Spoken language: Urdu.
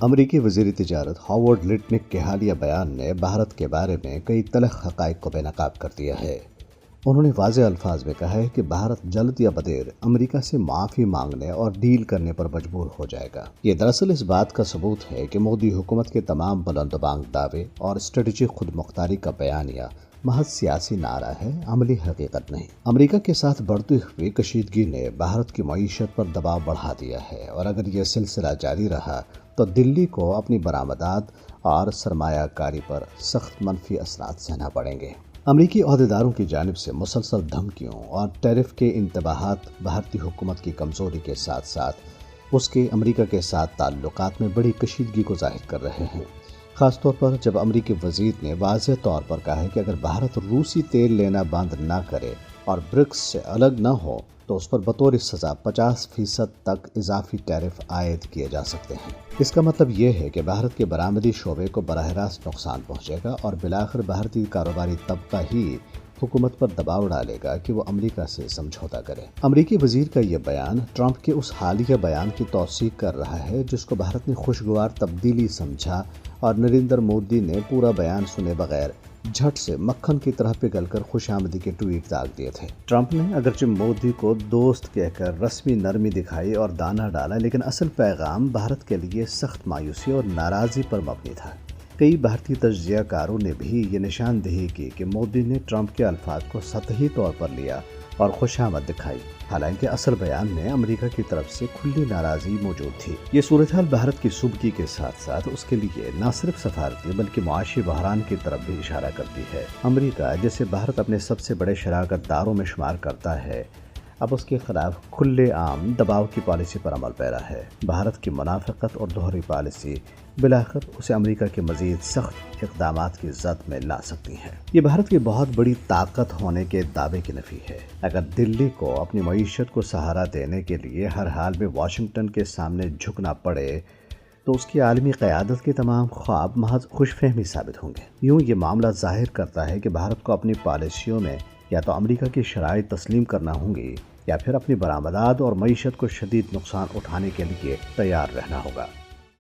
امریکی وزیر تجارت ہاورڈ لٹنک کے حالیہ بیان نے بھارت کے بارے میں کئی تلخ حقائق کو بے نقاب کر دیا ہے۔ انہوں نے واضح الفاظ میں کہا ہے کہ بھارت جلد یا بدیر امریکہ سے معافی مانگنے اور ڈیل کرنے پر مجبور ہو جائے گا۔ یہ دراصل اس بات کا ثبوت ہے کہ مودی حکومت کے تمام بلند و بانگ دعوے اور اسٹریٹجک خود مختاری کا بیانیہ محض سیاسی نعرہ ہے، عملی حقیقت نہیں۔ امریکہ کے ساتھ بڑھتی ہوئی کشیدگی نے بھارت کی معیشت پر دباؤ بڑھا دیا ہے، اور اگر یہ سلسلہ جاری رہا تو دلی کو اپنی برآمدات اور سرمایہ کاری پر سخت منفی اثرات سہنا پڑیں گے۔ امریکی عہدیداروں کی جانب سے مسلسل دھمکیوں اور ٹیرف کے انتباہات بھارتی حکومت کی کمزوری کے ساتھ ساتھ اس کے امریکہ کے ساتھ تعلقات میں بڑی کشیدگی کو ظاہر کر رہے ہیں، خاص طور پر جب امریکی وزیر نے واضح طور پر کہا ہے کہ اگر بھارت روسی تیل لینا بند نہ کرے اور برکس سے الگ نہ ہو تو اس پر بطور سزا 50% تک اضافی ٹیرف عائد کیے جا سکتے ہیں۔ اس کا مطلب یہ ہے کہ بھارت کے برآمدی شعبے کو براہ راست نقصان پہنچے گا، اور بالآخر بھارتی کاروباری طبقہ ہی حکومت پر دباؤ ڈالے گا کہ وہ امریکہ سے سمجھوتا کرے۔ امریکی وزیر کا یہ بیان ٹرمپ کے اس حالیہ بیان کی توثیق کر رہا ہے جس کو بھارت نے خوشگوار تبدیلی سمجھا، اور نریندر مودی نے پورا بیان سنے بغیر جھٹ سے مکھن کی طرح پگھل کر خوش آمدی کے ٹویٹ داغ دیے تھے۔ ٹرمپ نے اگرچہ مودی کو دوست کہہ کر رسمی نرمی دکھائی اور دانہ ڈالا، لیکن اصل پیغام بھارت کے لیے سخت مایوسی اور ناراضی پر مبنی تھا۔ کئی بھارتی تجزیہ کاروں نے بھی یہ نشاندہی کی کہ مودی نے ٹرمپ کے الفاظ کو سطحی طور پر لیا اور خوشامد دکھائی، حالانکہ اصل بیان میں امریکہ کی طرف سے کھلی ناراضی موجود تھی۔ یہ صورتحال بھارت کی سودگی کے ساتھ ساتھ اس کے لیے نہ صرف سفارتی بلکہ معاشی بحران کی طرف بھی اشارہ کرتی ہے۔ امریکہ، جسے بھارت اپنے سب سے بڑے شراکت داروں میں شمار کرتا ہے، اب اس کے خلاف کھلے عام دباؤ کی پالیسی پر عمل پیرا ہے۔ بھارت کی منافقت اور دوہری پالیسی بالآخر اسے امریکہ کے مزید سخت اقدامات کی زد میں لا سکتی ہے۔ یہ بھارت کی بہت بڑی طاقت ہونے کے دعوے کی نفی ہے۔ اگر دلی کو اپنی معیشت کو سہارا دینے کے لیے ہر حال میں واشنگٹن کے سامنے جھکنا پڑے تو اس کی عالمی قیادت کے تمام خواب محض خوش فہمی ثابت ہوں گے۔ یوں یہ معاملہ ظاہر کرتا ہے کہ بھارت کو اپنی پالیسیوں میں یا تو امریکہ کی شرائط تسلیم کرنا ہوں گی یا پھر اپنی برآمدات اور معیشت کو شدید نقصان اٹھانے کے لیے تیار رہنا ہوگا۔